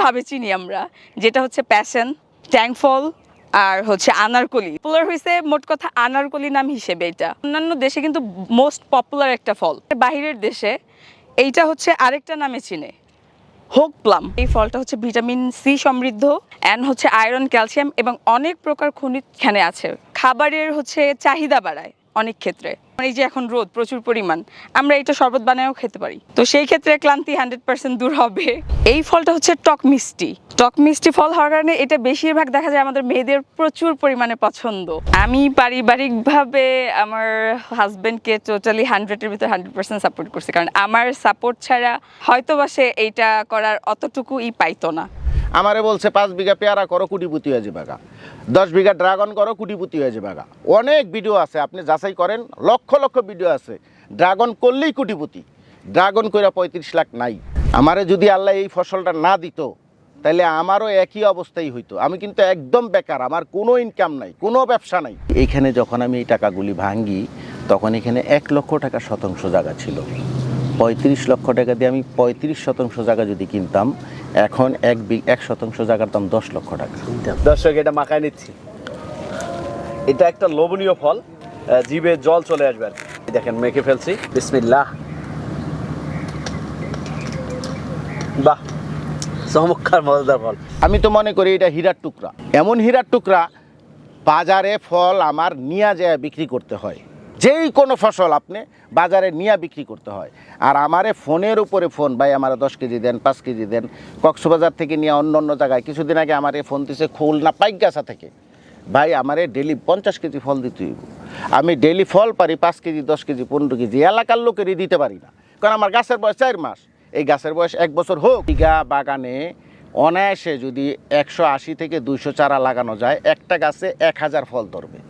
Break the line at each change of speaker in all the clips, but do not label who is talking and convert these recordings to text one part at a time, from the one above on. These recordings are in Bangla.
ভাবে চিনি আমরা, যেটা হচ্ছে প্যাশন, ট্যাংফল আর হচ্ছে আনারকলি। পপুলার হয়েছে মোট কথা আনারকলি নাম হিসেবে। এটা অন্যান্য দেশে কিন্তু মোস্ট পপুলার একটা ফল, বাহিরের দেশে এইটা হচ্ছে আরেকটা নামে চিনে, হোক প্লাম। এই ফলটা হচ্ছে ভিটামিন সি সমৃদ্ধ অ্যান্ড হচ্ছে আয়রন, ক্যালসিয়াম এবং অনেক প্রকার খনিজ এখানে আছে। খাবারের হচ্ছে চাহিদা বাড়ায় অনেক ক্ষেত্রে। এই যে এখন রোদ প্রচুর পরিমাণ, আমরা এটা শরবত বানায়ও খেতে পারি, তো সেই ক্ষেত্রে ক্লান্তি 100% দূর হবে। এই ফলটা হচ্ছে টক মিষ্টি ফল হওয়ার কারণে এটা বেশিরভাগ দেখা যায় আমাদের মেয়েদের প্রচুর পরিমাণে পছন্দ। আমি পারিবারিকভাবে আমার হাজবেন্ডকে টোটালি 100-এর ভিতর 100% সাপোর্ট করছি, কারণ আমার সাপোর্ট ছাড়া হয়তো বা সে এইটা করার অতটুকুই পাইতো না।
আমারে বলছে 5 বিঘা পেয়ারা করো, কোটিপতি হয়ে যাবে গা, 10 বিঘা ড্রাগন করো, কোটিপতি হয়ে যাবে গা। অনেক ভিডিও আছে, আপনি যাচাই করেন, লক্ষ লক্ষ ভিডিও আছে। ড্রাগন করলেই কোটিপতি, ড্রাগন কইরা 35 লাখ নাই। আমারে যদি আল্লাহ এই ফসলটা না দিত, তাহলে আমারও একই অবস্থাই হইতো। আমি কিন্তু একদম বেকার, আমার কোনো ইনকাম নাই, কোনো ব্যবসা নাই। এইখানে যখন আমি এই টাকাগুলি ভাঙ্গি, তখন এখানে 1 লক্ষ টাকা শতাংশ জায়গা ছিল। 35 লক্ষ টাকা দিয়ে আমি 35 শতাংশ জায়গা যদি কিনতাম, এখন 1 শতাংশ জায়গার দাম 10 লক্ষ টাকা।
দর্শক, এটা মাখায় নিচ্ছি। এটা একটা লোভনীয় ফল, জিভে জল চলে আসবে আর কি। দেখেন মেখে ফেলছি, বিসমিল্লাহ। বাহ, চমৎকার মজাদার ফল।
আমি তো মনে করি এটা হীরার টুকরা, এমন হীরার টুকরা বাজারে ফল আমার নিয়ে যায় বিক্রি করতে হয়। যেই কোনো ফসল আপনি বাজারে নিয়ে বিক্রি করতে হয়। আর আমারে ফোনের উপরে ফোন, ভাই আমার 10 কেজি দেন, 5 কেজি দেন। কক্সবাজার থেকে নিয়ে অন্য অন্য জায়গায় কিছুদিন আগে আমারে ফোন দিছে খুলনা পাইকগাছা থেকে, ভাই আমারে ডেলি 50 কেজি ফল দিতে হইব। আমি ডেলি ফল পারি 5 কেজি, 10 কেজি, 15 কেজি, এলাকার লোকেরই দিতে পারি না, কারণ আমার গাছের বয়স 4 মাস। এই গাছের বয়স 1 বছর হোক। বিঘা বাগানে অনায়াসে যদি 180 থেকে 200 চারা লাগানো যায়, একটা গাছে 1000 ফল ধরবে।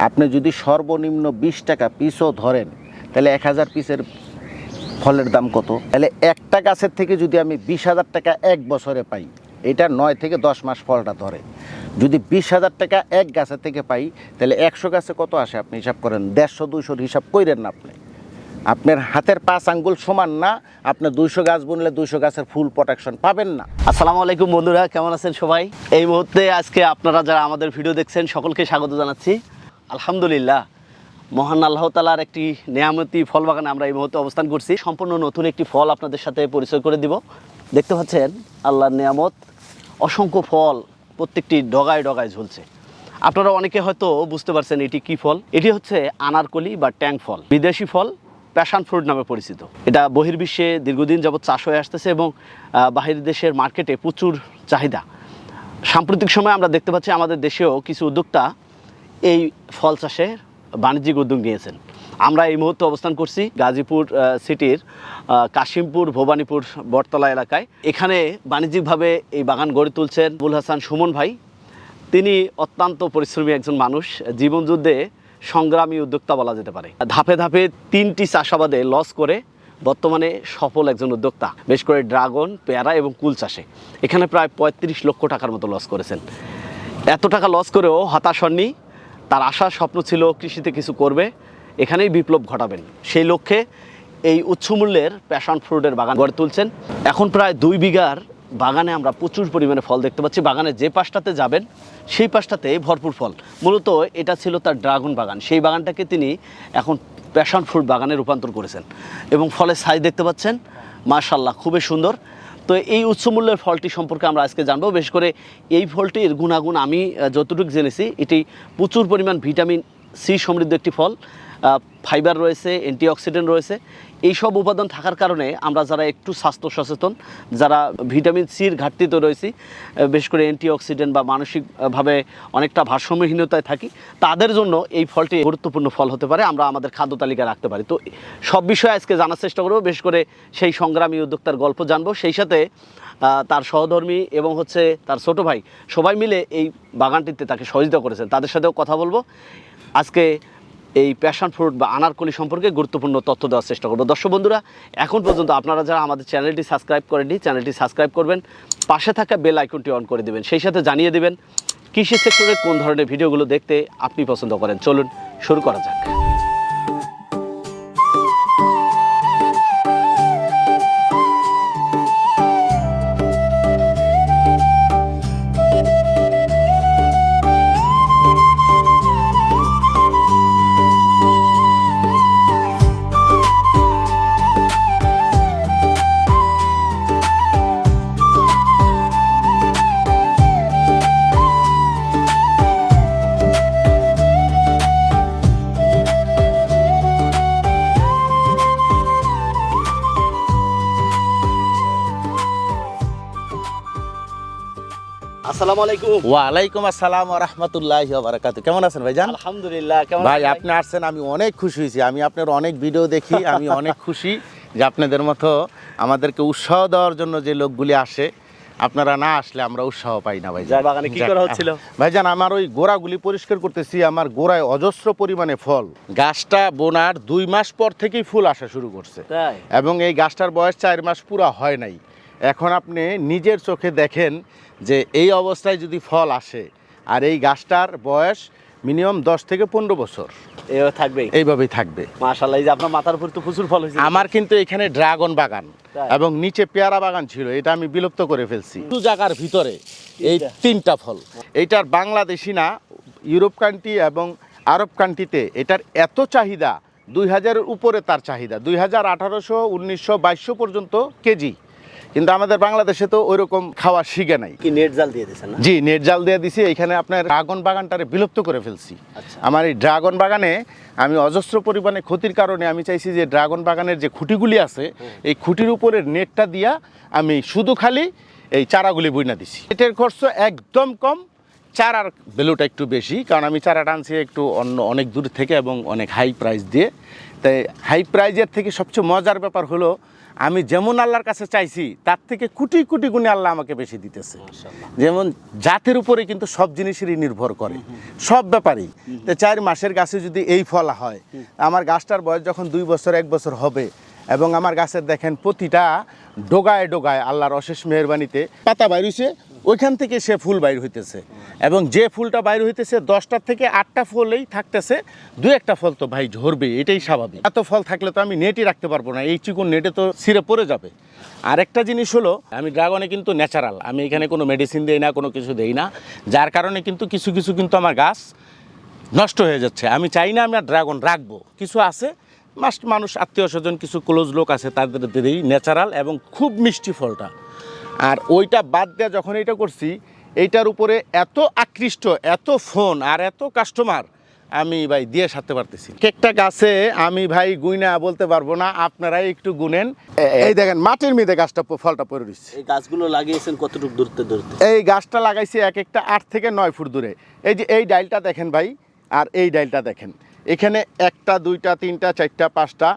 আপনি যদি সর্বনিম্ন 20 টাকা পিসও ধরেন, তাহলে 1000 পিসের ফলের দাম কত? তাহলে একটা গাছের থেকে যদি আমি 20,000 টাকা 1 বছরে পাই, এটা 9 থেকে 10 মাস ফলটা ধরে। যদি 20,000 টাকা এক গাছের থেকে পাই, তাহলে 100 গাছে কত আসে আপনি হিসাব করেন। 150-200 হিসাব করেন না আপনি। আপনার হাতের 5 আঙ্গুল সমান না, আপনি 200 গাছ বুনলে 200 গাছের ফুল প্রোটেকশন পাবেন না।
আসসালামু আলাইকুম বন্ধুরা, কেমন আছেন সবাই? এই মুহূর্তে আজকে আপনারা যারা আমাদের ভিডিও দেখছেন সকলকে স্বাগত জানাচ্ছি। আলহামদুলিল্লাহ, মহান আল্লাহ তাআলার একটি নেয়ামতি ফল বাগানে আমরা এই মুহূর্তে অবস্থান করছি। সম্পূর্ণ নতুন একটি ফল আপনাদের সাথে পরিচয় করে দিব। দেখতে পাচ্ছেন আল্লাহর নেয়ামত, অসংখ্য ফল প্রত্যেকটি ডগায় ডগায় ঝুলছে। আপনারা অনেকে হয়তো বুঝতে পারছেন এটি কি ফল। এটি হচ্ছে আনারকলি বা ট্যাং ফল, বিদেশি ফল, প্যাশন ফ্রুট নামে পরিচিত। এটা বহির্বিশ্বে দীর্ঘদিন যাবৎ চাষ হয়ে আসতেছে এবং বাহির দেশের মার্কেটে প্রচুর চাহিদা। সাম্প্রতিক সময় আমরা দেখতে পাচ্ছি আমাদের দেশেও কিছু উদ্যোক্তা এই ফল চাষে বাণিজ্যিক উদ্যোগ নিয়েছেন। আমরা এই মুহূর্তে অবস্থান করছি গাজীপুর সিটির কাশিমপুর ভবানীপুর বটতলা এলাকায়। এখানে বাণিজ্যিকভাবে এই বাগান গড়ে তুলছেন আবুল হাসান সুমন ভাই। তিনি অত্যন্ত পরিশ্রমী একজন মানুষ, জীবনযুদ্ধে সংগ্রামী উদ্যোক্তা বলা যেতে পারে। ধাপে ধাপে 3টি চাষাবাদে লস করে বর্তমানে সফল একজন উদ্যোক্তা, বেশ করে ড্রাগন, পেয়ারা এবং কুল চাষে এখানে প্রায় 35 লক্ষ টাকার মতো লস করেছেন। এত টাকা লস করেও হতাশ হননি। তার আশা স্বপ্ন ছিল কৃষিতে কিছু করবে, এখানেই বিপ্লব ঘটাবেন। সেই লক্ষ্যে এই উচ্চমূল্যের প্যাশন ফ্রুটের বাগান গড়ে তুলছেন। এখন প্রায় 2 বিঘার বাগানে আমরা প্রচুর পরিমাণে ফল দেখতে পাচ্ছি। বাগানে যে পাশটাতে যাবেন সেই পাশটাতে ভরপুর ফল। মূলত এটা ছিল তার ড্রাগন বাগান, সেই বাগানটাকে তিনি এখন প্যাশন ফ্রুট বাগানে রূপান্তর করেছেন এবং ফলের সাইজ দেখতে পাচ্ছেন, মাশাআল্লাহ খুবই সুন্দর। তো এই উচ্চমূল্যের ফলটি সম্পর্কে আমরা আজকে জানবো। বিশেষ করে এই ফলটির গুণাগুণ আমি যতটুকু জেনেছি, এটি প্রচুর পরিমাণ ভিটামিন সি সমৃদ্ধ একটি ফল। ফাইবার রয়েছে, অ্যান্টিঅক্সিডেন্ট রয়েছে। এই সব উপাদান থাকার কারণে আমরা যারা একটু স্বাস্থ্য সচেতন, যারা ভিটামিন সির ঘাটতিতে রয়েছি, বিশেষ করে অ্যান্টিঅক্সিডেন্ট বা মানসিকভাবে অনেকটা ভারসাম্যহীনতায় থাকি, তাদের জন্য এই ফলটি গুরুত্বপূর্ণ ফল হতে পারে, আমরা আমাদের খাদ্য তালিকায় রাখতে পারি। তো সব বিষয়ে আজকে জানার চেষ্টা করবো। বিশেষ করে সেই সংগ্রামী উদ্যোক্তার গল্প জানবো, সেই সাথে তার সহধর্মী এবং হচ্ছে তার ছোটো ভাই সবাই মিলে এই বাগানটিতে তাকে সহযোগিতা করেছেন, তাদের সাথেও কথা বলবো। আজকে এই প্যাশন ফ্রুট বা আনারকলি সম্পর্কে গুরুত্বপূর্ণ তথ্য দেওয়ার চেষ্টা করবো। দর্শক বন্ধুরা, এখন পর্যন্ত আপনারা যারা আমাদের চ্যানেলটি সাবস্ক্রাইব করেননি, চ্যানেলটি সাবস্ক্রাইব করবেন, পাশে থাকা বেল আইকনটি অন করে দেবেন, সেই সাথে জানিয়ে দেবেন কৃষি সেক্টরে কোন ধরনের ভিডিওগুলো দেখতে আপনি পছন্দ করেন। চলুন শুরু করা যাক। আসসালামু আলাইকুম।
ওয়ালাইকুম আসসালাম ওয়া রাহমাতুল্লাহি ওয়া বারাকাতুহু। কেমন আছেন ভাইজান?
আলহামদুলিল্লাহ। কেমন
ভাই
আছেন
আপনি আসছেন, আমি অনেক খুশি হয়েছি। আমি আপনার অনেক ভিডিও দেখি, আমি অনেক খুশি যে আপনাদের মতো আমাদেরকে উৎসাহ দেওয়ার জন্য যে লোকগুলি আসে, আপনারা না আসলে আমরা উৎসাহ পাই না ভাইজান।
যার বাগানে কি করা হচ্ছিল?
ভাইজান আমার ওই গোড়াগুলি পরিষ্কার করতেছি। আমার গোড়ায় অজস্র পরিমাণে ফল। গাছটা বোনার 2 মাস পর থেকেই ফুল আসা শুরু করছে
তাই?
এবং এই গাছটার বয়স 4 মাস পুরা হয় নাই। এখন আপনি নিজের চোখে দেখেন যে এই অবস্থায় যদি ফল আসে, আর এই গাছটার বয়স মিনিমাম 10 থেকে 15 বছর
এভাবে থাকবেই।
এইভাবেই থাকবে।
মাশাআল্লাহ, এই যে আপনার মাথার উপর তো প্রচুর ফল হয়েছে।
আমার কিন্তু এখানে ড্রাগন বাগান
তাই?
এবং নিচে পেয়ারা বাগান ছিল, এটা আমি বিলুপ্ত করে ফেলছি। দু জায়গার ভিতরে এই 3টা ফল। এইটার বাংলাদেশি না, ইউরোপ কান্ট্রি এবং আরব কান্ট্রিতে এটার এত চাহিদা, 2000-এর উপরে তার চাহিদা। 2000, 1800, 1900, 2200 পর্যন্ত কেজি। কিন্তু আমাদের বাংলাদেশে তো ওইরকম খাওয়া শিখে নাই।
কি নেট জাল দিয়ে দিয়েছেন না?
জি, নেট জাল দিয়ে দিছি। এইখানে আপনার ড্রাগন বাগানটারে বিলুপ্ত করে ফেলছি।
আচ্ছা।
আমার এই ড্রাগন বাগানে আমি অজস্র পরিমাণে ক্ষতির কারণে আমি চাইছি যে ড্রাগন বাগানের যে খুঁটিগুলি আছে, এই খুঁটির উপরে নেটটা দিয়া আমি শুধু খালি এই চারাগুলি বইনা দিছি। এটার খরচ একদম কম, চারার ভ্যালুটা একটু বেশি, কারণ আমি চারাটা আনছি একটু অনেক দূর থেকে এবং অনেক হাই প্রাইস দিয়ে। তাই হাই প্রাইজের থেকে সবচেয়ে মজার ব্যাপার হলো, আমি যেমন আল্লাহর কাছে চাইছি তার থেকে কোটি কোটি গুণে আল্লাহ আমাকে বেশি দিতেছে।
মাশাআল্লাহ।
যেমন জাতের উপরে কিন্তু সব জিনিসেরই নির্ভর করে, সব ব্যাপারেই। তো 4 মাসের গাছে যদি এই ফল হয়, আমার গাছটার বয়স যখন 2 বছর 1 বছর হবে, এবং আমার গাছের দেখেন প্রতিটা ডোগায় ডোগায় আল্লাহর অশেষ মেহেরবানিতে পাতা বাইর হইছে, ওইখান থেকে সে ফুল বাইর হইতেছে। এবং যে ফুলটা বাইর হইতেছে 10টা থেকে 8টা ফলেই থাকতেছে, 2-1টা ফল তো ভাই ঝরবে, এটাই স্বাভাবিক। এত ফল থাকলে তো আমি নেটই রাখতে পারবো না, এই চিকন নেটে তো ছিঁড়ে পড়ে যাবে। আরেকটা জিনিস হলো, আমি ড্রাগনে কিন্তু ন্যাচারাল, আমি এখানে কোনো মেডিসিন দেই না, কোনো কিছু দেই না, যার কারণে কিন্তু কিছু কিছু কিন্তু আমার গাছ নষ্ট হয়ে যাচ্ছে। আমি চাই না আমি আর ড্রাগন রাখবো, কিছু আছে মানুষ আত্মীয় স্বজন কিছু ক্লোজ লোক আছে, তাদের দিয়েই ন্যাচারাল এবং খুব মিষ্টি ফলটা। আর ওইটা বাদ দিয়ে যখন এটা করছি, এইটার উপরে এত আকৃষ্ট, এত ফোন আর এত কাস্টমার, আমি ভাই দিয়ে সারতে পারতেছি। একটা গাছে আমি ভাই গুইনা বলতে পারবো না, আপনারাই একটু গুনেন। এই দেখেন মাটির মধ্যে গাছটা ফলটা পড়ে রয়েছে।
এই গাছগুলো লাগিয়েছেন কতটুকু দূরত্বে দূরত্বে?
এই গাছটা লাগাইছি এক একটা 8 থেকে 9 ফুট দূরে। এই যে এই ডাইলটা দেখেন ভাই, আর এই ডাইলটা দেখেন, এখানে 1টা 2টা 3টা 4টা 5টা,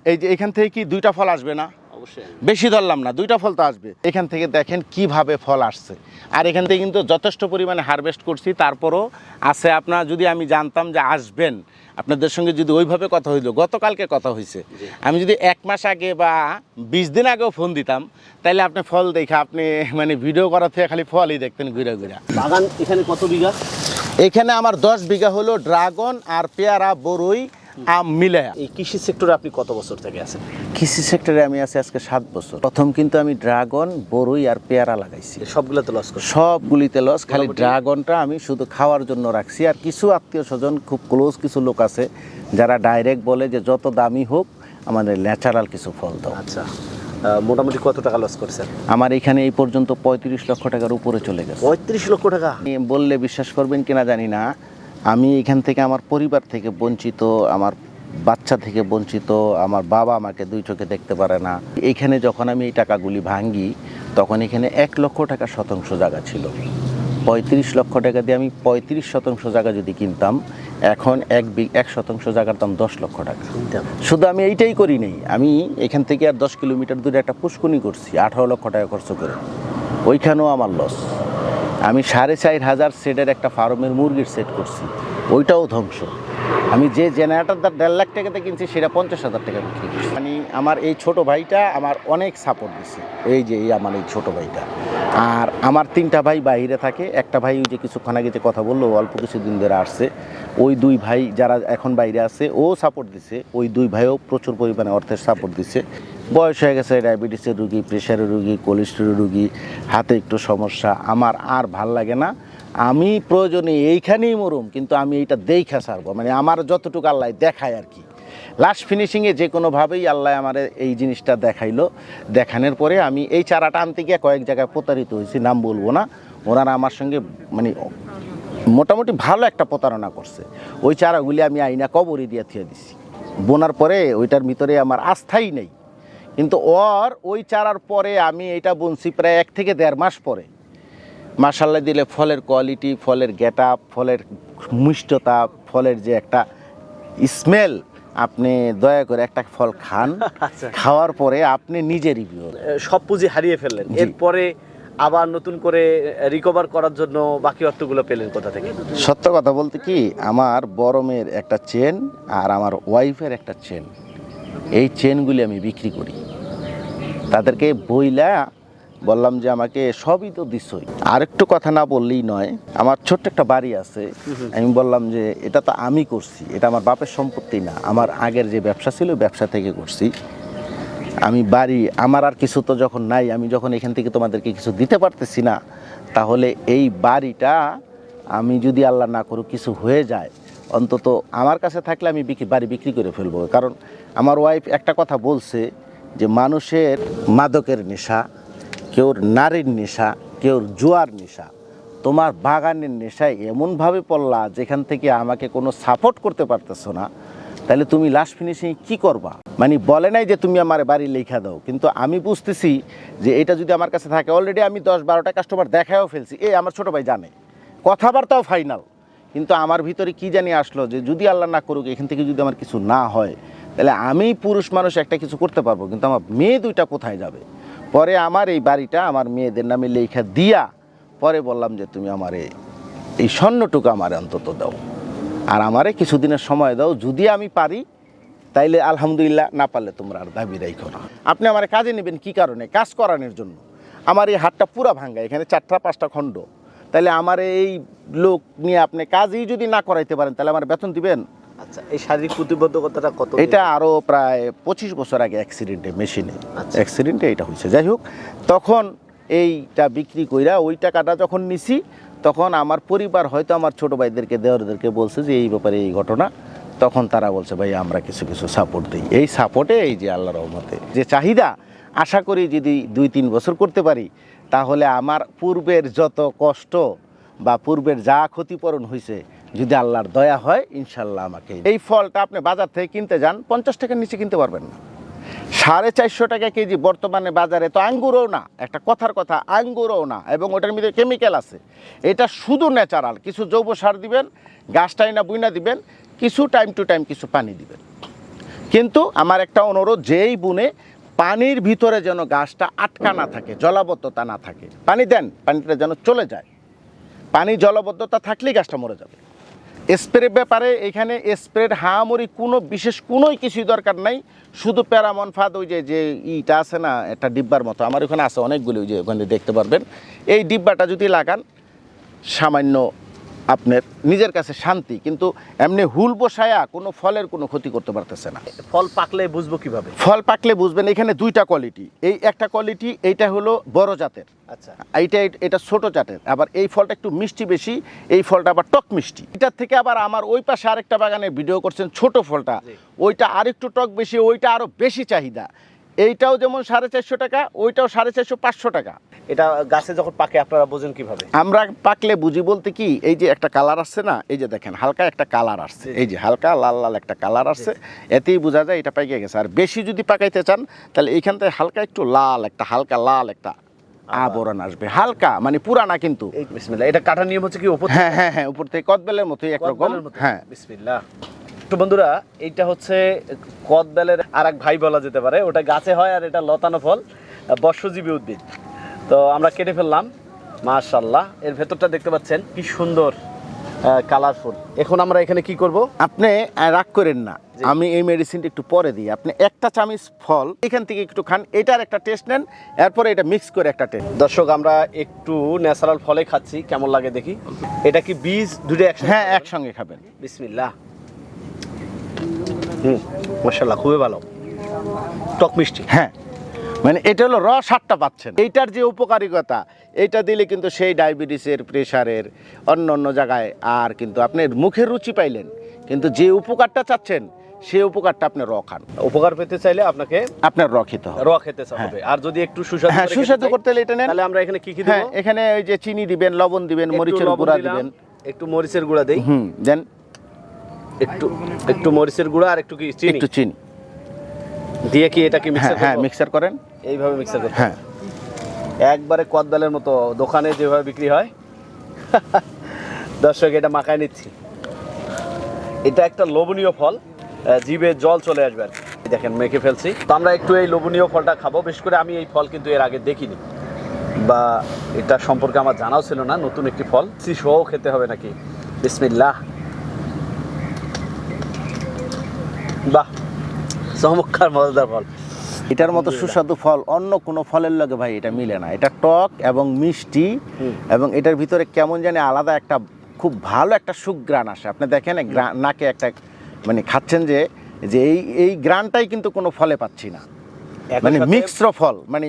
এই যে এখান থেকে কি 2টা ফল আসবে না?
অবশ্যই।
বেশি ধরলাম না, 2টা ফল তো আসবে। এখান থেকে দেখেন কিভাবে ফল আসছে। আর এখান থেকে কিন্তু যথেষ্ট পরিমাণে হারভেস্ট করছি, তারপরও আছে। আপনার যদি আমি জানতাম যে আসবেন, আপনাদের সঙ্গে যদি ওইভাবে কথা হইলো, গতকালকে কথা হয়েছে, আমি যদি 1 মাস আগে বা 20 দিন আগেও ফোন দিতাম, তাহলে আপনি ফল দেখে আপনি মানে ভিডিও করা থেকে খালি ফলই দেখতেন ঘুরে ঘুরে।
বাগান এখানে কত বিঘা?
এখানে আমার 10 বিঘা হলো ড্রাগন আর পেয়ারা, বরই, আম মিলে।
এই কৃষি সেক্টরে আপনি কত বছর থেকে আছেন?
কৃষি সেক্টরে আমি আছি আজকে 7 বছর। প্রথম কিন্তু আমি ড্রাগন, বরই আর পেয়ারা লাগাইছি,
সবগুলোতে লস করছেন?
সবগুলিতে লস। খালি ড্রাগনটা আমি শুধু খাওয়ার জন্য রাখছি। আর কিছু আত্মীয় স্বজন খুব ক্লোজ কিছু লোক আছে যারা ডাইরেক্ট বলে যে যত দামি হোক আমাদের ন্যাচারাল কিছু ফল দাও।
আচ্ছা, মোটামুটি কত টাকা লস করছেন?
আমার এখানে এই পর্যন্ত 35 লক্ষ টাকার উপরে চলে গেছে।
35 লক্ষ টাকা?
আমি বললে বিশ্বাস করবেন কিনা জানি না, আমি এখান থেকে আমার পরিবার থেকে বঞ্চিত, আমার বাচ্চা থেকে বঞ্চিত, আমার বাবা আমাকে 2 চোখে দেখতে পারে না। এইখানে যখন আমি এই টাকাগুলি ভাঙ্গি, তখন এখানে 1 লক্ষ টাকা শতাংশ জায়গা ছিল। 35 লক্ষ টাকা দিয়ে আমি 35 শতাংশ জায়গা যদি কিনতাম, এখন 1 শতাংশ জায়গার দাম 10 লক্ষ টাকা। শুধু আমি এইটাই করি নাই, আমি এখান থেকে আর 10 কিলোমিটার দূরে একটা পুষ্কুনি করছি 18 লক্ষ টাকা খরচ করে, ওইখানেও আমার লস। আমি 4500 সেটের একটা ফার্মের মুরগির সেট করছি, ওইটাও ধ্বংস। আমি যে জেনারেটরটা 1.5 লাখ টাকাতে কিনছি, সেটা 50,000 টাকা বিক্রি করছি। মানে আমার এই ছোট ভাইটা আমার অনেক সাপোর্ট দিচ্ছে, এই যে আমার এই ছোট ভাইটা। আর আমার 3টা ভাই বাইরে থাকে, একটা ভাই ওই যে কিছুক্ষণ আগে যে কথা বললো অল্প কিছুদিন ধরে আসছে, ওই 2 ভাই যারা এখন বাইরে আছে ও সাপোর্ট দিছে। ওই 2 ভাইও প্রচুর পরিমাণে অর্থের সাপোর্ট দিছে। বয়স হয়ে গেছে, ডায়াবেটিসের রুগী, প্রেশারের রুগী, কোলেস্টেরল রুগী, হাতে একটু সমস্যা। আমার আর ভাল লাগে না, আমি প্রয়োজনে এইখানেই মরুম, কিন্তু আমি এইটা দেখা ছাড়বো। মানে আমার যতটুকু আল্লাহ দেখায় আর কি। লাস্ট ফিনিশিংয়ে যে কোনোভাবেই আল্লাহ আমার এই জিনিসটা দেখাইলো। দেখানোর পরে আমি এই চারাটা আনতে গিয়ে কয়েক জায়গায় প্রতারিত হয়েছি, নাম বলবো না। ওনারা আমার সঙ্গে মানে মোটামুটি ভালো একটা প্রতারণা করছে। ওই চারাগুলি আমি আইনা কবরে দিয়ে থুয়ে দিছি। বোনার পরে ওইটার ভিতরে আমার আস্থাই নেই। কিন্তু ওই চারার পরে আমি এটা বুনছি প্রায় 1 থেকে 1.5 মাস পরে। মাশাআল্লাহ দিলে ফলের কোয়ালিটি, ফলের গেটআপ, ফলের মিষ্টতা, ফলের যে একটা স্মেল, আপনি দয়া করে একটা ফল খান।
আচ্ছা।
খাওয়ার পরে আপনি নিজে রিভিউ।
সব পুঁজি হারিয়ে ফেললেন,
জি।
এরপরে আবার নতুন করে রিকভার করার জন্য বাকি অর্থগুলো পেলেন কোথা থেকে?
সত্য কথা বলতে কি, আমার বড় মেয়ের একটা চেন আর আমার ওয়াইফের একটা চেন, এই চেনগুলি আমি বিক্রি করি। তাদেরকে বইলা বললাম যে আমাকে সবই তো দিছই, আরেকটু কথা না বললেই নয়। আমার ছোট্ট একটা বাড়ি আছে, আমি বললাম যে এটা তো আমি করছি, এটা আমার বাপের সম্পত্তি না, আমার আগের যে ব্যবসা ছিল ব্যবসা থেকে করছি। আমি বাড়ি আমার আর কিছু তো যখন নাই, আমি যখন এখান থেকে তোমাদেরকে কিছু দিতে পারতেছি না, তাহলে এই বাড়িটা আমি যদি আল্লাহ না করুক কিছু হয়ে যায়, অন্তত আমার কাছে থাকলে আমি বাড়ি বিক্রি করে ফেলবো। কারণ আমার ওয়াইফ একটা কথা বলছে যে মানুষের মাদকের নেশা, কেউর নারীর নেশা, কেউর জুয়ার নেশা, তোমার বাগানের নেশায় এমনভাবে পড়লা যেখান থেকে আমাকে কোনো সাপোর্ট করতে পারতেছো না, তাহলে তুমি লাস্ট ফিনিশিং কি করবা? মানে বলে নাই যে তুমি আমার বাড়ি লেখা দাও, কিন্তু আমি বুঝতেছি যে এটা যদি আমার কাছে থাকে, অলরেডি আমি 10-12টা কাস্টমার দেখাও ফেলছি, আমার ছোটো ভাই জানে, কথাবার্তাও ফাইনাল। কিন্তু আমার ভিতরে কি জানি আসলো যে যদি আল্লাহ না করুক এখান থেকে যদি আমার কিছু না হয়, তাহলে আমি পুরুষ মানুষ একটা কিছু করতে পারবো, কিন্তু আমার মেয়ে দুইটা কোথায় যাবে? পরে আমার এই বাড়িটা আমার মেয়েদের নামে লেখা দিয়া পরে বললাম যে তুমি আমারে এই স্বর্ণটুকু আমার অন্তত দাও, আর আমারে কিছুদিনের সময় দাও, যদি আমি পারি তাইলে আলহামদুলিল্লাহ, না পারলে তোমরা আর দাবি রাখো না। আপনি আমার কাজে নেবেন কি কারণে? কাজ করানোর জন্য। আমার এই হাতটা পুরা ভাঙ্গা, এখানে 4টা-5টা খণ্ড, তাহলে আমার এই লোক নিয়ে আপনি কাজই যদি না করাইতে পারেন, তাহলে আমার বেতন দিবেন?
আচ্ছা, এই শারীরিক প্রতিবন্ধকতাটা কত?
এটা আরও প্রায় 25 বছর আগে অ্যাক্সিডেন্টে, মেশিনে অ্যাক্সিডেন্টে এটা হয়েছে। যাই হোক, তখন এইটা বিক্রি কইরা ওই টাকাটা যখন নিছি, তখন আমার পরিবার হয়তো আমার ছোটো ভাইদেরকে, দেওরদেরকে বলছে যে এই ব্যাপারে এই ঘটনা, তখন তারা বলছে ভাই আমরা কিছু কিছু সাপোর্ট দিই। এই সাপোর্টে এই যে আল্লাহর রহমতে যে চাহিদা, আশা করি যদি 2-3 বছর করতে পারি, তাহলে আমার পূর্বের যত কষ্ট বা পূর্বের যা ক্ষতিপূরণ হয়েছে, যদি আল্লাহর দয়া হয়, ইনশাল্লাহ আমাকে এই ফলটা আপনি বাজার থেকে কিনতে যান, 50 টাকার নিচে কিনতে পারবেন না। 450 টাকা কেজি বর্তমানে বাজারে। তো আঙ্গুরও না, একটা কথার কথা, আঙ্গুরও না, এবং ওটার মধ্যে কেমিক্যাল আছে। এটা শুধু ন্যাচারাল, কিছু জৈব সার দিবেন, গাছটাই না বুইনা দিবেন, কিছু টাইম টু টাইম কিছু পানি দিবেন। কিন্তু আমার একটা অনুরোধ, যেই বুনে পানির ভিতরে যেন গাছটা আটকা না থাকে, জলাবদ্ধতা না থাকে। পানি দেন, পানিটা যেন চলে যায়। পানি জলাবদ্ধতা থাকলেই গাছটা মরে যাবে। স্প্রে ব্যাপারে এখানে স্প্রের হামামরি কোনো বিশেষ কোনোই কিছুই দরকার নাই, শুধু প্যারামন ফাদ, ওই যে ইটা আছে না একটা ডিব্বার মতো, আমার ওখানে আছে অনেকগুলি, ওই যে ওখানে দেখতে পারবেন, এই ডিব্বাটা যদি লাগান, সামান্য আপনার নিজের কাছে শান্তি, কিন্তু এমনি হুল বসায়া কোনো ফলের কোনো ক্ষতি করতে পারতেছে না।
ফল পাকলে বুঝবো কিভাবে?
ফল পাকলে বুঝবেন, এখানে 2টা কোয়ালিটি। এই একটা কোয়ালিটি, এইটা হলো বড় জাতের,
আচ্ছা,
এটা ছোট জাতের। আবার এই ফলটা একটু মিষ্টি বেশি, এই ফলটা আবার টক মিষ্টি। এটার থেকে আবার আমার ওই পাশে আরেকটা বাগানে ভিডিও করছেন, ছোট ফলটা, ওইটা আরেকটু টক বেশি, ওইটা আরও বেশি চাহিদা। এইটাও যেমন 450 টাকা, ওইটাও 450-500 টাকা।
এটা গাছে যখন পাকে আপনারা বোঝেন কিভাবে?
আমরা পাকলে বুঝি বলতে কি, এই যে একটা কালার আসছে না, এই যে দেখেন হালকা একটা কালার আসছে, এই যে হালকা লাল লাল একটা কালার আসছে, এতেই বোঝা যায় এটা পাইকে গেছে। আর বেশি যদি পাকাইতে চান, তাহলে এইখান থেকে হালকা একটু লাল একটা, হালকা লাল একটা আবরণ আসবে, হালকা, মানে পুরানা কিন্তু।
এই বিসমিল্লাহ, এটা কাটার নিয়ম হচ্ছে কি উপর?
হ্যাঁ হ্যাঁ হ্যাঁ, উপর থেকে কদবেলের মতোই একরকম। হ্যাঁ,
বিসমিল্লাহ। তো বন্ধুরা, এইটা হচ্ছে কদবেলের আর এক ভাই বলা যেতে পারে। ওটা গাছে হয়, আর এটা লতানো ফল, বর্ষজীবী উদ্ভিদ। তো আমরা কেটে ফেললাম, মাশাআল্লাহ। এর ভেতরটা দেখতে পাচ্ছেন কি সুন্দর কালারফুল। এখন আমরা এখানে কি করব?
আপনি রাগ করেন না, আমি এই মেডিসিনটা একটু পরে দিই। আপনি একটা চামচ ফল এখান থেকে একটু খান, এটার একটা টেস্ট নেন, এরপরে এটা মিক্স করে একটা টেস্ট।
দর্শক, আমরা একটু ন্যাচারাল ফলে খাচ্ছি, কেমন লাগে দেখি। এটা কি বীজ দুটো একসাথে?
হ্যাঁ, একসঙ্গে খাবেন।
বিসমিল্লাহ। মাশাআল্লাহ, খুবই ভালো, টক মিষ্টি।
হ্যাঁ, মানে এটা হলো রস স্বাদটা পাচ্ছেন। এইটার যে উপকারিতা, এইটা দিলে কিন্তু সেই ডায়াবেটিসের, প্রেশারের, অন্য অন্য জায়গায় আর কিন্তু আপনার মুখের রুচি পাইলেন, কিন্তু যে উপকারটা চাচ্ছেন সেই উপকারটা আপনি খান।
উপকার পেতে চাইলে আপনাকে
আপনার খেতে হবে,
খেতে হবে। আর যদি একটু সুস্বাদু,
হ্যাঁ, সুস্বাদু করতে হলে এটা নেন।
তাহলে আমরা এখানে কি কি দেব?
হ্যাঁ, এখানে ওই যে চিনি দিবেন, লবণ দিবেন, মরিচের গুঁড়া দিবেন,
একটু মরিচের গুঁড়া দেই।
দেন
একটু মরিচের গুঁড়া, আর একটু কি চিনি,
একটু চিনি
দিয়ে কি এটা কি মিক্সার?
হ্যাঁ, মিক্সার করেন,
এইভাবে মিক্সার করতে।
হ্যাঁ,
একবারে কদবেলের মতো দোকানে যেভাবে বিক্রি হয়। দর্শক, এটা মাখায় নিচ্ছি। এটা একটা লোভনীয় ফল, জিভে জল চলে আসবে আর কি। দেখেন মেখে ফেলছি। তো আমরা একটু এই লোভনীয় ফলটা খাবো। বিশেষ করে আমি এই ফল কিন্তু এর আগে দেখিনি, বা এটা সম্পর্কে আমার জানাও ছিল না। নতুন একটি ফল, সহ খেতে হবে নাকি। বিসমিল্লাহ। বাহ, চমৎকার মজাদার ফল।
এটার মতো সুস্বাদু ফল অন্য কোনো ফলের লগে ভাই এটা মিলে না। এটা টক এবং মিষ্টি, এবং এটার ভিতরে কেমন জানি আলাদা একটা খুব ভালো একটা সুঘ্রাণ আসে। আপনি দেখেন নাকে একটা মানে খাচ্ছেন যে যে এই গ্রানটাই কিন্তু কোনো ফলে পাচ্ছি না। মানে মিক্সড ফল, মানে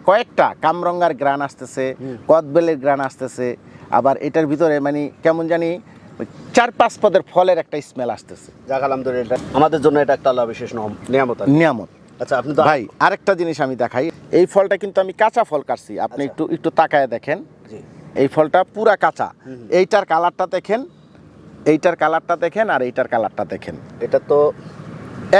কয়েকটা কামরঙ্গার গ্রান আসতেছে, কদবেলের গ্রান আসতেছে, আবার এটার ভিতরে মানে কেমন জানি 4-5 পদের ফলের একটা স্মেল আসতেছে।
যাক আলহামদুলিল্লাহ, আমাদের জন্য এটা একটা আল্লাহ বিশেষ নিয়ামত।
নিয়ামত।
আচ্ছা, আপনি তো
ভাই আরেকটা জিনিস আমি দেখাই। এই ফলটা কিন্তু আমি কাঁচা ফল কাটছি, আপনি একটু তাকায় দেখেন। এই ফলটা পুরা কাঁচা। এইটার কালারটা দেখেন, এইটার কালারটা দেখেন, আর এইটার কালারটা দেখেন।
এটা তো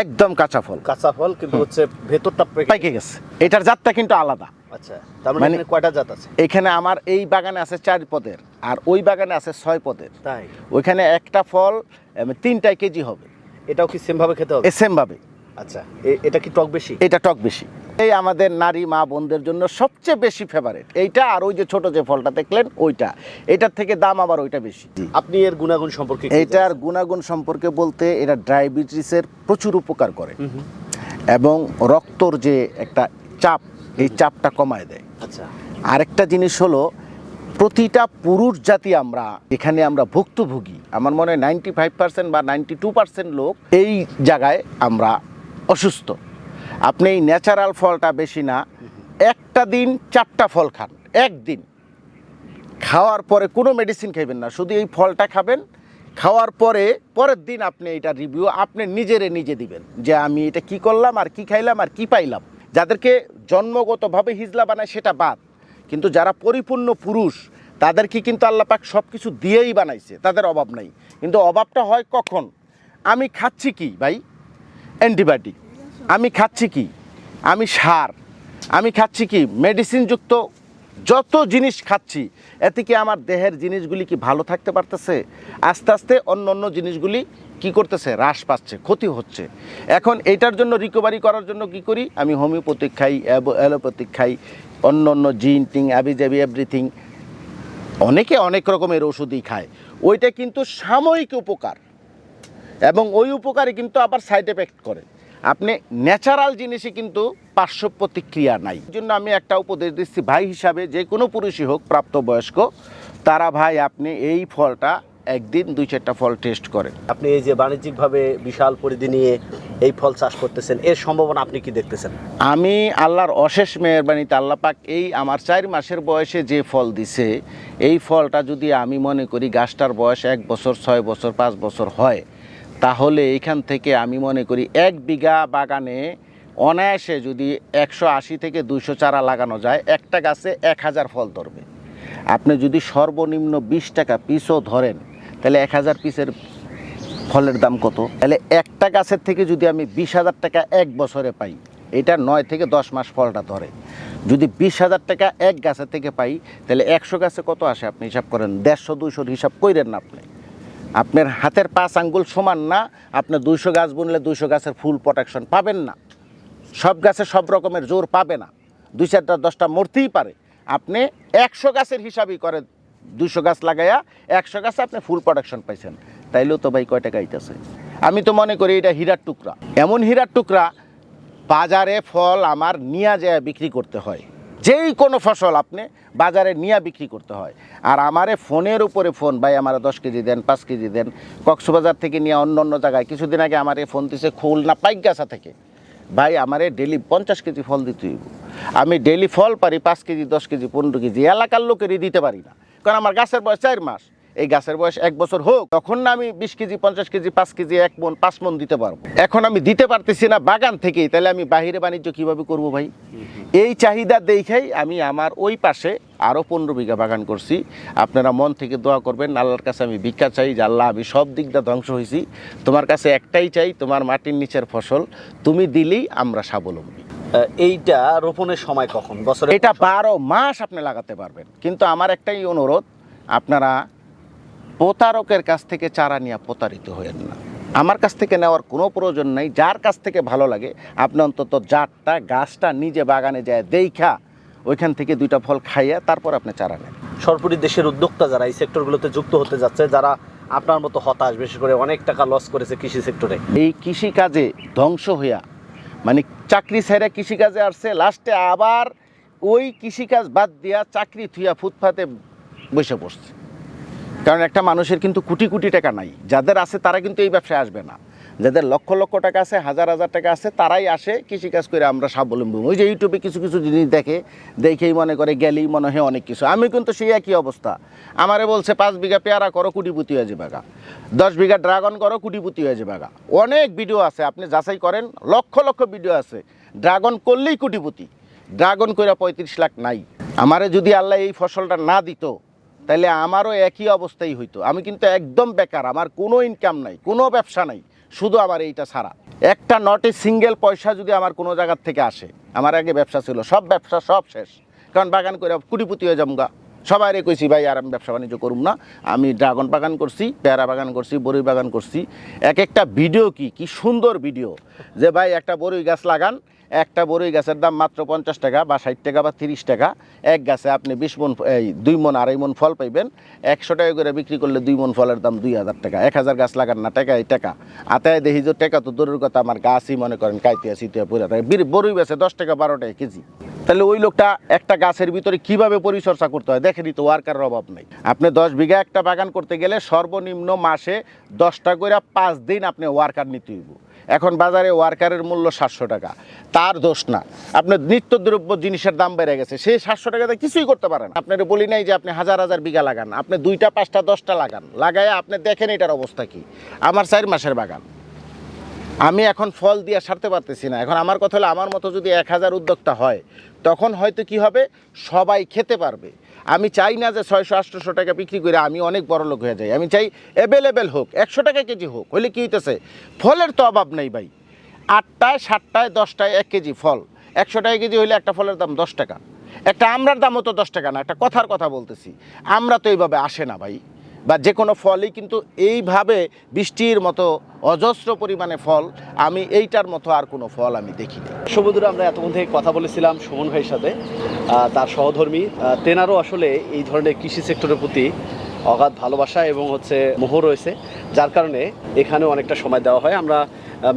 একদম কাঁচা ফল।
কাঁচা ফল, কিন্তু হচ্ছে ভেতরটা
পাইকে গেছে। এটার জাতটা কিন্তু আলাদা।
আচ্ছা, তার মানে এখানে কয়টা জাত আছে?
এখানে আমার এই বাগানে আছে 4 পদের, আর ওই বাগানে আছে 6 পদের।
তাই?
ওইখানে একটা ফল 3টা কেজি হবে।
এটাও কি সেম ভাবে খেতে হবে?
সেম ভাবে।
আচ্ছা, এটা কি টক বেশি?
এটা টক বেশি। এই আমাদের নারী মা বোনদের জন্য সবচেয়ে বেশি ফেভারিট এইটা। আর ওই যে ছোট যে ফলটা দেখলেন ওইটা, এটার থেকে দাম আবার ওইটা বেশি।
আপনি এর গুণাগুণ সম্পর্কে?
এটার গুণাগুণ সম্পর্কে বলতে, এটা ডায়াবেটিসের প্রচুর উপকার করে, এবং রক্তর যে একটা চাপ, এই চাপটা কমায় দেয়।
আচ্ছা,
আরেকটা জিনিস হলো, প্রতিটা পুরুষ জাতি আমরা এখানে আমরা ভুক্তভোগী। আমার মনে হয় 95% বা 92% লোক এই জায়গায় আমরা অসুস্থ। আপনি এই ন্যাচারাল ফলটা বেশি না, একটা দিন 4টা ফল খান, একদিন খাওয়ার পরে কোনো মেডিসিন খাইবেন না, শুধু এই ফলটা খাবেন। খাওয়ার পরে পরের দিন আপনি এটা রিভিউ আপনি নিজে দিবেন যে আমি এটা কি করলাম, আর কি খাইলাম, আর কি পাইলাম। যাদেরকে জন্মগতভাবে হিজলা বানায় সেটা বাদ, কিন্তু যারা পরিপূর্ণ পুরুষ তাদেরকে কিন্তু আল্লাহ পাক সব কিছু দিয়েই বানাইছে, তাদের অভাব নাই। কিন্তু অভাবটা হয় কখন? আমি খাচ্ছি কি ভাই? অ্যান্টিবায়োটিক। আমি খাচ্ছি কি? আমি সার। আমি খাচ্ছি কি? মেডিসিনযুক্ত যত জিনিস খাচ্ছি, এতে কি আমার দেহের জিনিসগুলি কি ভালো থাকতে পারতেছে? আস্তে আস্তে অন্য জিনিসগুলি কি করতেছে? হ্রাস পাচ্ছে, ক্ষতি হচ্ছে। এখন এটার জন্য রিকভারি করার জন্য কি করি? আমি হোমিওপ্যাথিক খাই, অ্যালোপ্যাথিক খাই, অন্য জিন টিং অ্যাবিজাবি এভরিথিং, অনেকে অনেক রকমের ওষুধই খায়। ওইটা কিন্তু সাময়িক উপকার, এবং ওই উপকারে কিন্তু আবার সাইড এফেক্ট করে। আপনি ন্যাচারাল জিনিসে কিন্তু পার্শ্ব প্রতিক্রিয়া নাই। এই জন্য আমি একটা উপদেশ দিচ্ছি ভাই হিসাবে, যে কোনো পুরুষই হোক প্রাপ্তবয়স্ক, তারা ভাই আপনি এই ফলটা একদিন 2-4টা ফল টেস্ট করেন।
আপনি এই যে বাণিজ্যিকভাবে বিশাল পরিধি নিয়ে এই ফল চাষ করতেছেন, এর সম্ভাবনা আপনি কি দেখতেছেন?
আমি আল্লাহর অশেষ মেহেরবানিতে আল্লাহ পাক এই আমার 4 মাসের বয়সে যে ফল দিছে, এই ফলটা যদি আমি মনে করি গাছটার বয়স 1 বছর, 6 বছর, 5 বছর হয়, তাহলে এইখান থেকে আমি মনে করি 1 বিঘা বাগানে অনায়াসে যদি 180 থেকে 200 চারা লাগানো যায়, একটা গাছে 1000 ফল ধরবে। আপনি যদি সর্বনিম্ন 20 টাকা পিসও ধরেন, তাহলে 1000 পিসের ফলের দাম কত? তাহলে একটা গাছের থেকে যদি আমি 20,000 টাকা 1 বছরে পাই, এটা 9 থেকে 10 মাস ফলটা ধরে। যদি 20,000 টাকা এক গাছের থেকে পাই, তাহলে 100 গাছে কত আসে আপনি হিসাব করেন। 150-200 হিসাব করেন না আপনি। আপনার হাতের 5 আঙ্গুল সমান না, আপনি 200 গাছ বুনলে 200 গাছের ফুল প্রোটেকশন পাবেন না। সব গাছে সব রকমের জোর পাবে না, 2-4টা 10টা মরতেই পারে। আপনি 100 গাছের হিসাবই করে 200 গাছ লাগাইয়া 100 গাছে আপনি ফুল প্রোটেকশন পাইছেন, তাইলেও তো ভাই কয় টাকা আইতেছে? আমি তো মনে করি এটা হীরার টুকরা। এমন হীরার টুকরা বাজারে ফল আমার নিয়ে যায় বিক্রি করতে হয়। যেই কোনো ফসল আপনি বাজারে নিয়ে বিক্রি করতে হয়। আর আমারে ফোনের উপরে ফোন, ভাই আমার 10 কেজি দেন, 5 কেজি দেন। কক্সবাজার থেকে নিয়ে অন্য জায়গায় কিছুদিন আগে আমারে ফোন দিছে খুলনা পাইকগাছা থেকে, ভাই আমারে ডেলি 50 কেজি ফল দিতে হইব। আমি ডেলি ফল পারি 5 কেজি, 10 কেজি, 15 কেজি, এলাকার লোকেরই দিতে পারি না, কারণ আমার গাছের বয়স 4 মাস। এই গাছের বয়স 1 বছর হোক, তখন না আমি 20 কেজি, 50 কেজি, 5 কেজি, 1 মন, 5 মন দিতে পারবো। এখন আমি দিতে পারতেছি না বাগান থেকেই, তাহলে আমি বাহিরে বাণিজ্য কিভাবে করব ভাই? এই চাহিদা দেখাই আমি আমার ওই পাশে আরও 15 বিঘা বাগান করছি। আপনারা মন থেকে দোয়া করবেন, আল্লাহর কাছে আমি ভিক্ষা চাই যে আল্লাহ, আমি সব দিক দিয়ে ধ্বংস হয়েছি, তোমার কাছে একটাই চাই, তোমার মাটির নিচের ফসল তুমি দিলেই আমরা স্বাবলম্বী।
এইটা রোপণের সময় কখন বছরে?
এটা 12 মাস আপনি লাগাতে পারবেন, কিন্তু আমার একটাই অনুরোধ, আপনারা প্রতারকের কাছ থেকে চারা নিয়ে প্রতারিত হয়েন না। আমার কাছ থেকে নেওয়ার কোনো প্রয়োজন নেই। যার কাছ থেকে ভালো লাগে আপনি অন্তত জাতটা গাছটা নিজে বাগানে যায় দেখা ওইখান থেকে 2টা ফল খাইয়া তারপর আপনি চারা নেন।
সর্বোপরি দেশের উদ্যোক্তা যারা এই সেক্টরগুলোতে যুক্ত হতে যাচ্ছে, যারা আপনার মতো হতাশ, বিশেষ করে অনেক টাকা লস করেছে কৃষি সেক্টরে,
এই কৃষিকাজে ধ্বংস হইয়া মানে চাকরি ছেড়ে কৃষিকাজে আসছে, লাস্টে আবার ওই কৃষিকাজ বাদ দিয়া চাকরি থুইয়া ফুটপাতে বসে পড়ছে। কারণ একটা মানুষের কিন্তু কোটি কোটি টাকা নাই, যাদের আছে তারা কিন্তু এই ব্যবসায় আসবে না। যাদের লক্ষ লক্ষ টাকা আছে, হাজার হাজার টাকা আছে, তারাই আসে কৃষিকাজ করে আমরা স্বাবলম্বী। ওই যে ইউটিউবে কিছু কিছু জিনিস দেখেই মনে করে গেলেই মনে হয় অনেক কিছু। আমি কিন্তু সেই একই অবস্থা। আমারে বলছে 5 বিঘা পেয়ারা করো কোটিপতি হয়ে যাবে গা, 10 বিঘা ড্রাগন করো কোটিপতি হয়ে যাবে গা। অনেক ভিডিও আছে, আপনি যাচাই করেন, লক্ষ লক্ষ ভিডিও আছে। ড্রাগন করলেই কোটিপতি, ড্রাগন করে 35 লাখ নাই। আমারে যদি আল্লাহ এই ফসলটা না দিত তাহলে আমারও একই অবস্থাই হইতো। আমি কিন্তু একদম বেকার, আমার কোনো ইনকাম নাই, কোনো ব্যবসা নাই, শুধু আমার এইটা ছাড়া। একটা নটে সিঙ্গেল পয়সা যদি আমার কোনো জায়গার থেকে আসে, আমার আগে ব্যবসা ছিল, সব ব্যবসা সব শেষ। কারণ বাগান করে কোটিপতি হয়ে যামগা। সবাই কইছি ভাই আর আমি ব্যবসা বাণিজ্য করুম না, আমি ড্রাগন বাগান করছি, পেয়ারা বাগান করছি, বরই বাগান করছি। এক একটা ভিডিও কি সুন্দর ভিডিও, যে ভাই একটা বরই গাছ লাগান, একটা বরই গাছের দাম মাত্র 50 টাকা বা 60 টাকা বা 30 টাকা। এক গাছে আপনি 20 মন 2 মন 2.5 মন ফল পাইবেন। 100 টাকা করে বিক্রি করলে 2 মন ফলের দাম 2000 টাকা। 1000 গাছ লাগান না, টাকাই টাকা। আতায় দেখি যে টাকা তো দূরের কথা, আমার গাছই মনে করেন কাইতিয়া সিতিয়া পড়ে থাকে। বরই বেছে 10 টাকা 12 টাকা কেজি। তাহলে ওই লোকটা একটা গাছের ভিতরে কিভাবে পরিচর্যা করতে হয় দেখেনি তো, ওয়ার্কারের অভাব নেই। আপনি 10 বিঘা একটা বাগান করতে গেলে সর্বনিম্ন মাসে 10টা করে 5 দিন আপনি ওয়ার্কার নিতে হইব। এখন বাজারে ওয়ার্কারের মূল্য 700 টাকা, তার দোষ না। আপনার নিত্যদ্রব্য জিনিসের দাম বেড়ে গেছে, সেই 700 টাকাতে কিছুই করতে পারেন। আপনার বলি নাই যে আপনি হাজার হাজার বিঘা লাগান, আপনি 2টা 5টা 10টা লাগান, লাগায় আপনি দেখেন এটার অবস্থা কি। আমার 4 মাসের বাগান, আমি এখন ফল দিয়ে সারতে পারতেছি না। এখন আমার কথা হলো, আমার মতো যদি 1000 উদ্যোক্তা হয় তখন হয়তো কি হবে, সবাই খেতে পারবে। আমি চাই না যে 600-800 টাকা বিক্রি করে আমি অনেক বড় লোক হয়ে যাই। আমি চাই অ্যাভেলেবেল হোক, 100 টাকা কেজি হোক। হলে কি হইতেছে, ফলের তো অভাব নেই ভাই। 8টায় 7টায় 10টায় 1 কেজি ফল, 100 টাকা কেজি হইলে একটা ফলের দাম 10 টাকা। একটা আমরার দামও তো 10 টাকা না, একটা কথার কথা বলতেছি। আমরা তো এইভাবে আসে না ভাই, বা যে কোনো ফলই কিন্তু এইভাবে বৃষ্টির মতো অজস্র পরিমাণে ফল, আমি এইটার মতো আর কোনো ফল আমি দেখিনি।
সমুদ্রে আমরা এতক্ষণ থেকে কথা বলেছিলাম সুমন ভাইয়ের সাথে, তার সহধর্মী। তেনারও আসলে এই ধরনের কৃষি সেক্টরের প্রতি অগাধ ভালোবাসা এবং মোহ রয়েছে, যার কারণে এখানে অনেকটা সময় দেওয়া হয়। আমরা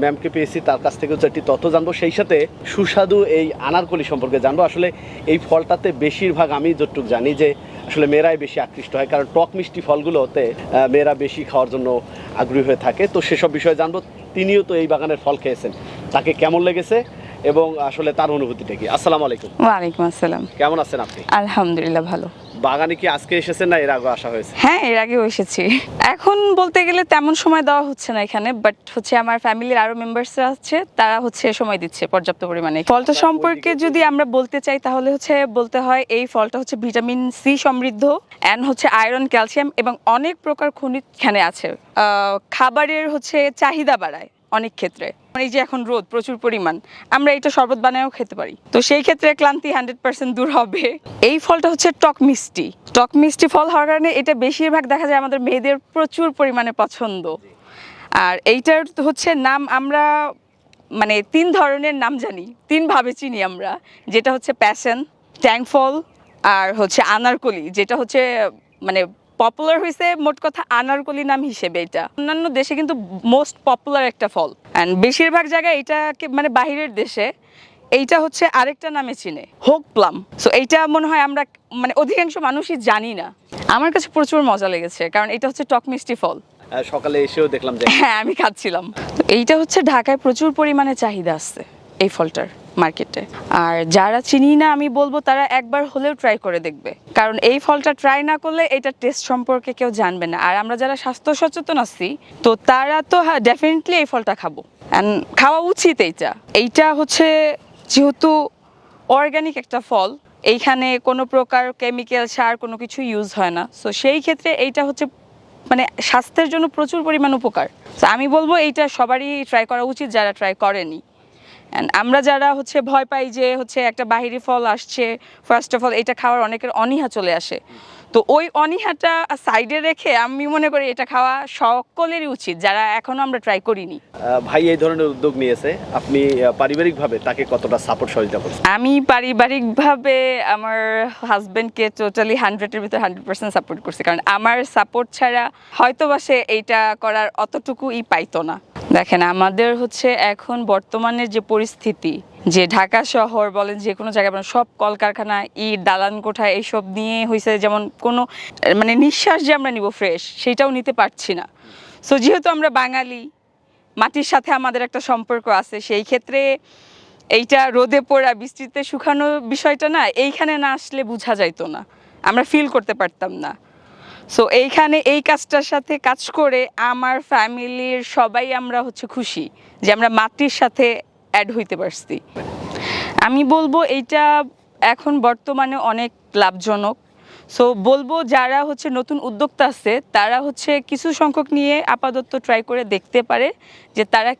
ম্যামকে পেয়েছি, তার কাছ থেকে একটি তথ্য জানবো, সেই সাথে সুস্বাদু এই আনারকলি সম্পর্কে জানবো। আসলে এই ফলটাতে বেশিরভাগ আমি যতটুকু জানি যে আসলে মেয়েরাই বেশি আকৃষ্ট হয়, কারণ টক মিষ্টি ফলগুলোতে মেয়েরা বেশি খাওয়ার জন্য আগ্রহী হয়ে থাকে। তো সেসব বিষয়ে জানবো। তিনিও তো এই বাগানের ফল খেয়েছেন, তাকে কেমন লেগেছে এবং আসলে তার অনুভূতিটা কি। আসসালামু আলাইকুম।
ওয়ালাইকুম আসসালাম।
কেমন আছেন আপনি?
আলহামদুলিল্লাহ ভালো।
বাগানে কি আজকে এসেছেন না এর আগে আসা হয়েছে?
হ্যাঁ, এর আগেও এসেছি। এখন বলতে গেলে তেমন সময় দেওয়া হচ্ছে না এখানে, বাট আমার ফ্যামিলির আরো মেম্বার্সরা আছে, তারা সময় দিচ্ছে পর্যাপ্ত পরিমাণে। ফলটা সম্পর্কে যদি আমরা বলতে চাই তাহলে বলতে হয় এই ফলটা ভিটামিন সি সমৃদ্ধ, অ্যান্ড আয়রন, ক্যালসিয়াম এবং অনেক প্রকার খনিজ এখানে আছে। খাবারের চাহিদা বাড়ায় অনেক ক্ষেত্রে। এই যে এখন রোদ প্রচুর পরিমাণ, আমরা এটা শরবত বানায়ও খেতে পারি, তো সেই ক্ষেত্রে ক্লান্তি 100% দূর হবে। এই ফলটা টক মিষ্টি ফল হওয়ার কারণে এটা বেশিরভাগ দেখা যায় আমাদের মেয়েদের প্রচুর পরিমাণে পছন্দ। আর এইটার নাম আমরা 3 ধরনের নাম জানি, 3 ভাবে চিনি আমরা, যেটা প্যাশন, ট্যাংফল আর আনারকলি, যেটা পপুলার হয়েছে মোট কথা আনারকলি নাম হিসেবে। এটা অন্যান্য দেশে কিন্তু মোস্ট পপুলার একটা ফল, অ্যান্ড বেশিরভাগ জায়গায় এটাকে বাহিরের দেশে এইটা আরেকটা নামে চিনে, হোক প্লাম। সো এইটা মনে হয় আমরা অধিকাংশ মানুষই জানি না। আমার কাছে প্রচুর মজা লেগেছে, কারণ এটা টক মিষ্টি ফল।
সকালে এসেও দেখলাম যে
হ্যাঁ, আমি খাচ্ছিলাম। তো এইটা ঢাকায় প্রচুর পরিমাণে চাহিদা আছে এই ফলটার মার্কেটে। আর যারা চিনি না, আমি বলবো তারা একবার হলেও ট্রাই করে দেখবে, কারণ এই ফলটা ট্রাই না করলে এটা টেস্ট সম্পর্কে কেউ জানবে না। আর আমরা যারা স্বাস্থ্য সচেতন আছি, তো তারা তো ডেফিনেটলি এই ফলটা খাবো, অ্যান্ড খাওয়া উচিত। এইটা যেহেতু অর্গানিক একটা ফল, এইখানে কোনো প্রকার কেমিক্যাল সার কোনো কিছু ইউজ হয় না, সো সেই ক্ষেত্রে এইটা স্বাস্থ্যের জন্য প্রচুর পরিমাণ উপকার। তো আমি বলবো এইটা সবারই ট্রাই করা উচিত যারা ট্রাই করেনি। And আমরা যারা হচ্ছে ভয় পাই যে হচ্ছে একটা বাহিরি ফল আসছে, ফার্স্ট অফ অল এটা খাওয়ার অনেকের অনীহা চলে আসে। তো ওই অনীহাটা সাইডে রেখে আমি মনে করি এটা খাওয়া সকলেরই উচিত, যারা এখনো আমরা ট্রাই করিনি।
ভাই এই ধরনের উদ্যোগ নিয়েছে, আপনি পারিবারিকভাবে তাকে কতটা সাপোর্ট সহযোগিতা করছেন?
আমি পারিবারিকভাবে আমার হাজবেন্ডকে টোটালি 100-এর ভিতরে 100% সাপোর্ট করছি, কারণ আমার সাপোর্ট ছাড়া হয়তো বা সে এইটা করার অতটুকুই পাইতো না। দেখেন, আমাদের হচ্ছে এখন বর্তমানে যে পরিস্থিতি, যে ঢাকা শহর বলেন, যে কোনো জায়গায় বলেন, সব কলকারখানা, ইট, দালান কোঠা এইসব নিয়ে হয়েছে, যেমন কোনো মানে নিঃশ্বাস যে আমরা নিব ফ্রেশ, সেটাও নিতে পারছি না। সো যেহেতু আমরা বাঙালি, মাটির সাথে আমাদের একটা সম্পর্ক আছে, সেই ক্ষেত্রে এইটা রোদে পোড়া বৃষ্টিতে শুকানো বিষয়টা না, এইখানে না আসলে বোঝা যাইতো না, আমরা ফিল করতে পারতাম না। সো এইখানে এই কাজটার সাথে কাজ করে আমার ফ্যামিলির সবাই আমরা হচ্ছে খুশি যে আমরা মাটির সাথে অ্যাড হইতে পারছি। আমি বলবো এইটা এখন বর্তমানে অনেক লাভজনক। সো বলবো যারা হচ্ছে নতুন উদ্যোক্তা আছে, তারা হচ্ছে কিছু সংখ্যক নিয়ে আপাতত ট্রাই করে দেখতে পারে যে তারা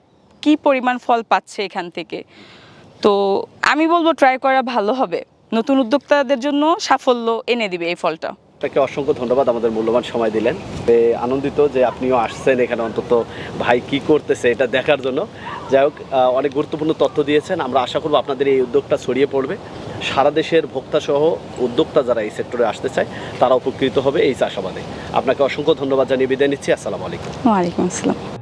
কি পরিমাণ ফল পাচ্ছে এখান থেকে। তো আমি বলবো ট্রাই করা ভালো হবে, নতুন উদ্যোক্তাদের জন্য সাফল্য এনে দিবে এই ফলটা।
আপনাকে অসংখ্য ধন্যবাদ, আমাদের মূল্যবান সময় দিলেন। আনন্দিত যে আপনিও আসছেন এখানে, অন্তত ভাই কি করতেছে এটা দেখার জন্য। যাই হোক, অনেক গুরুত্বপূর্ণ তথ্য দিয়েছেন। আমরা আশা করব আপনাদের এই উদ্যোগটা ছড়িয়ে পড়বে, সারা দেশের ভোক্তাসহ উদ্যোক্তা যারা এই সেক্টরে আসতে চায় তারা উপকৃত হবে এই চাষাবাদে। আপনাকে অসংখ্য ধন্যবাদ জানিয়ে বিদায় নিচ্ছি। আসসালামু আলাইকুম।
ওয়ালাইকুম আসসালাম।